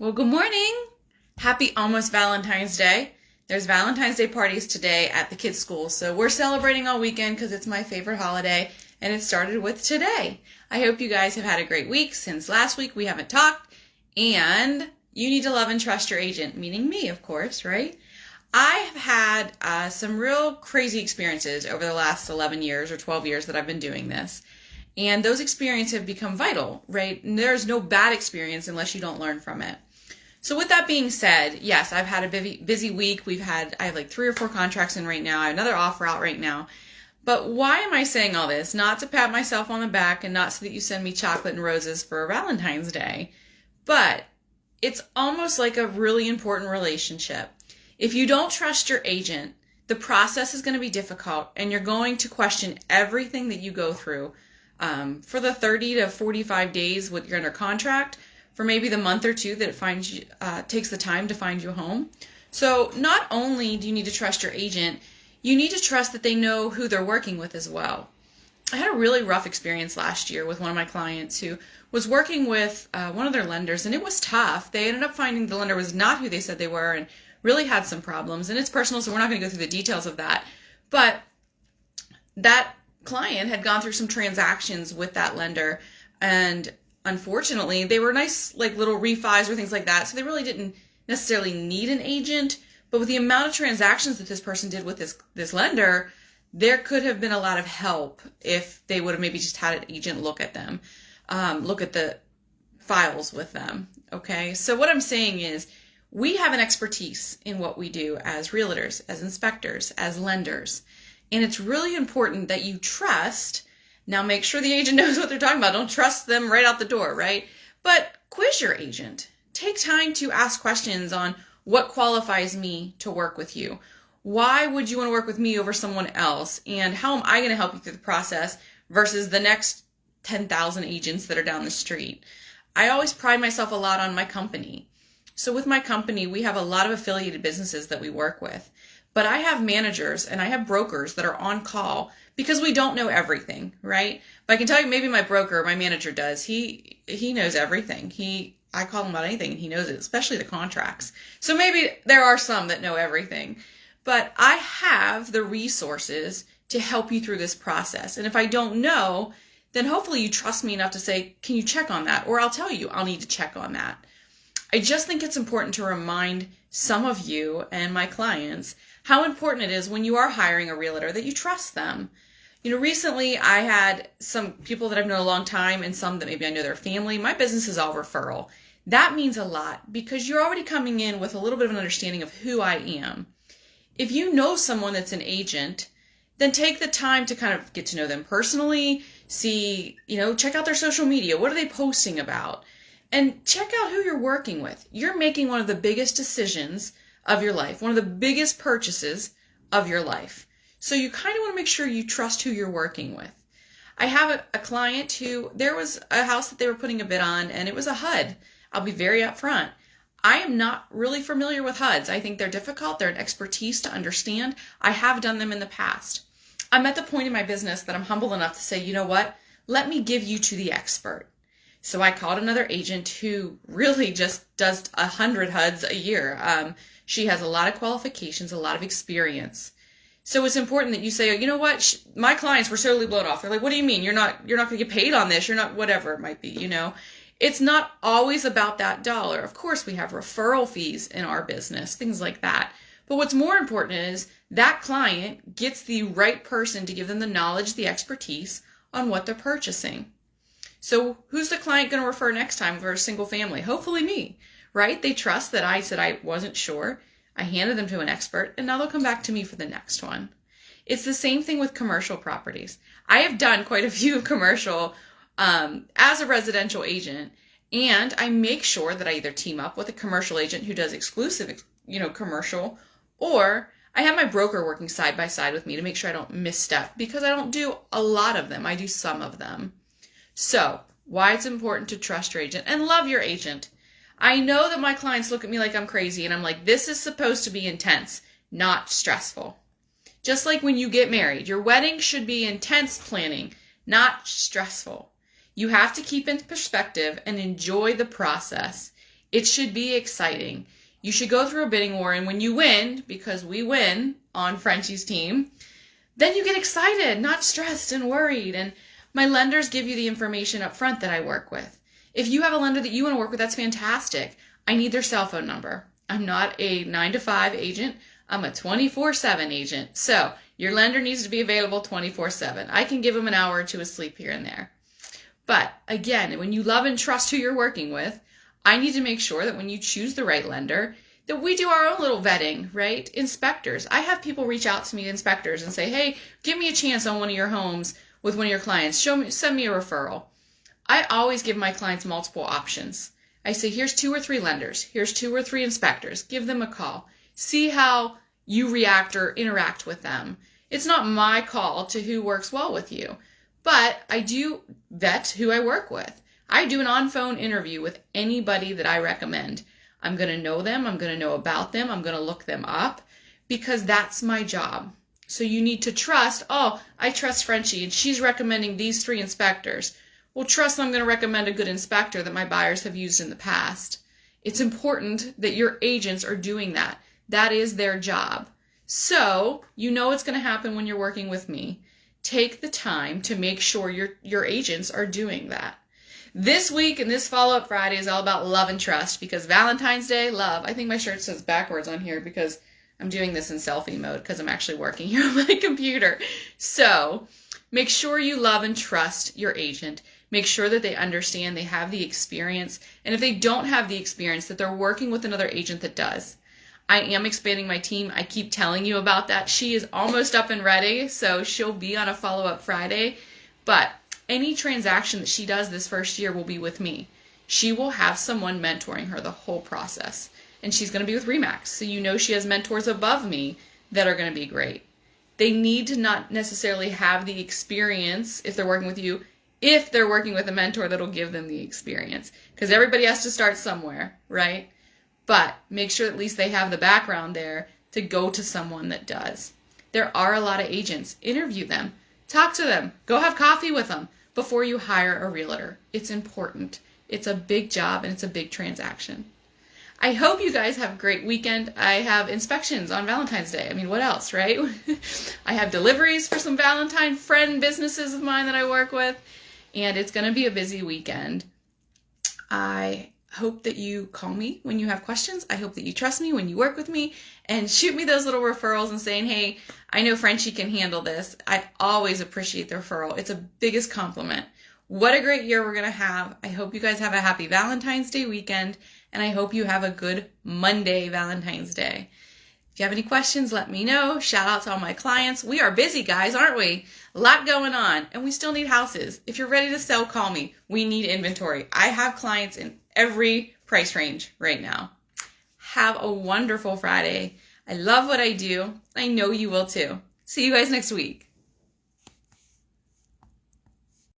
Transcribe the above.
Well, good morning. Happy almost Valentine's Day. There's Valentine's Day parties today at the kids' school, so we're celebrating all weekend because it's my favorite holiday, and it started with today. I hope you guys have had a great week. Since last week, we haven't talked, and you need to love and trust your agent, meaning me, of course, right? I have had some real crazy experiences over the last 11 years or 12 years that I've been doing this. And those experiences have become vital, right? And there's no bad experience unless you don't learn from it. So with that being said, yes, I've had a busy week. I have like 3 or 4 contracts in right now. I have another offer out right now. But why am I saying all this? Not to pat myself on the back and not so that you send me chocolate and roses for Valentine's Day. But it's almost like a really important relationship. If you don't trust your agent, the process is going to be difficult and you're going to question everything that you go through for the 30 to 45 days with you're under contract, for maybe the month or 2 that it takes the time to find you a home. So not only do you need to trust your agent, you need to trust that they know who they're working with as well. I had a really rough experience last year with one of my clients who was working with one of their lenders, and it was tough. They ended up finding the lender was not who they said they were and really had some problems. And it's personal, so we're not going to go through the details of that. But that client had gone through some transactions with that lender, and unfortunately they were nice like little refis or things like that, so they really didn't necessarily need an agent. But with the amount of transactions that this person did with this lender, there could have been a lot of help if they would have maybe just had an agent look at them, look at the files with them. Okay, so what I'm saying is we have an expertise in what we do as realtors, as inspectors, as lenders. And it's really important that you trust. Now make sure the agent knows what they're talking about. Don't trust them right out the door, right? But quiz your agent. Take time to ask questions on what qualifies me to work with you. Why would you want to work with me over someone else? And how am I going to help you through the process versus the next 10,000 agents that are down the street? I always pride myself a lot on my company. So with my company, we have a lot of affiliated businesses that we work with. But I have managers and I have brokers that are on call because we don't know everything, right? But I can tell you, maybe my broker, my manager does. He knows everything. I call him about anything and he knows it, especially the contracts. So maybe there are some that know everything. But I have the resources to help you through this process. And if I don't know, then hopefully you trust me enough to say, can you check on that? Or I'll tell you, I'll need to check on that. I just think it's important to remind some of you and my clients how important it is when you are hiring a realtor that you trust them. You know, recently I had some people that I've known a long time and some that maybe I know their family. My business is all referral. That means a lot because you're already coming in with a little bit of an understanding of who I am. If you know someone that's an agent, then take the time to kind of get to know them personally, see, check out their social media. What are they posting about? And check out who you're working with. You're making one of the biggest decisions of your life, one of the biggest purchases of your life. So you kind of want to make sure you trust who you're working with. I have a client who, there was a house that they were putting a bid on and it was a HUD. I'll be very upfront. I am not really familiar with HUDs. I think they're difficult. They're an expertise to understand. I have done them in the past. I'm at the point in my business that I'm humble enough to say, you know what? Let me give you to the expert. So I called another agent who really just does 100 HUDs a year. She has a lot of qualifications, a lot of experience. So it's important that you say, you know what, my clients were totally blown off. They're like, what do you mean? You're not going to get paid on this. You're not, whatever it might be, It's not always about that dollar. Of course, we have referral fees in our business, things like that. But what's more important is that client gets the right person to give them the knowledge, the expertise on what they're purchasing. So who's the client going to refer next time for a single family? Hopefully me, right? They trust that I said I wasn't sure. I handed them to an expert, and now they'll come back to me for the next one. It's the same thing with commercial properties. I have done quite a few commercial as a residential agent, and I make sure that I either team up with a commercial agent who does exclusive, commercial, or I have my broker working side by side with me to make sure I don't misstep because I don't do a lot of them. I do some of them. So why it's important to trust your agent and love your agent. I know that my clients look at me like I'm crazy and I'm like, this is supposed to be intense, not stressful. Just like when you get married, your wedding should be intense planning, not stressful. You have to keep in perspective and enjoy the process. It should be exciting. You should go through a bidding war, and when you win, because we win on Frenchie's team, then you get excited, not stressed and worried. And my lenders give you the information up front that I work with. If you have a lender that you want to work with, that's fantastic. I need their cell phone number. I'm not a 9-to-5 agent. I'm a 24/7 agent. So your lender needs to be available 24/7. I can give them an hour or two of sleep here and there. But again, when you love and trust who you're working with, I need to make sure that when you choose the right lender, that we do our own little vetting, right? Inspectors. I have people reach out to me, inspectors, and say, hey, give me a chance on one of your homes with one of your clients. Send me a referral. I always give my clients multiple options. I say, here's 2 or 3 lenders. Here's 2 or 3 inspectors. Give them a call. See how you react or interact with them. It's not my call to who works well with you, but I do vet who I work with. I do an on-phone interview with anybody that I recommend. I'm going to know them. I'm going to know about them. I'm going to look them up because that's my job. So you need to trust, oh, I trust Frenchie and she's recommending these 3 inspectors. Well, trust I'm going to recommend a good inspector that my buyers have used in the past. It's important that your agents are doing that. That is their job. So you know it's going to happen when you're working with me. Take the time to make sure your agents are doing that. This week and this follow-up Friday is all about love and trust because Valentine's Day, love. I think my shirt says backwards on here because I'm doing this in selfie mode because I'm actually working here on my computer. So make sure you love and trust your agent. Make sure that they understand they have the experience. And if they don't have the experience, that they're working with another agent that does. I am expanding my team. I keep telling you about that. She is almost up and ready, so she'll be on a follow-up Friday. But any transaction that she does this first year will be with me. She will have someone mentoring her the whole process. And she's going to be with RE/MAX. So you know she has mentors above me that are going to be great. They need to not necessarily have the experience if they're working with you, if they're working with a mentor that'll give them the experience. Because everybody has to start somewhere, right? But make sure at least they have the background there to go to someone that does. There are a lot of agents. Interview them. Talk to them. Go have coffee with them before you hire a realtor. It's important. It's a big job and it's a big transaction. I hope you guys have a great weekend. I have inspections on Valentine's Day. I mean, what else, right? I have deliveries for some Valentine friend businesses of mine that I work with, and it's going to be a busy weekend. I hope that you call me when you have questions. I hope that you trust me when you work with me and shoot me those little referrals and saying, hey, I know Frenchie can handle this. I always appreciate the referral. It's a biggest compliment. What a great year we're going to have. I hope you guys have a happy Valentine's Day weekend, and I hope you have a good Monday Valentine's Day. If you have any questions, let me know. Shout out to all my clients. We are busy, guys, aren't we? A lot going on, and we still need houses. If you're ready to sell, call me. We need inventory. I have clients in every price range right now. Have a wonderful Friday. I love what I do. I know you will too. See you guys next week.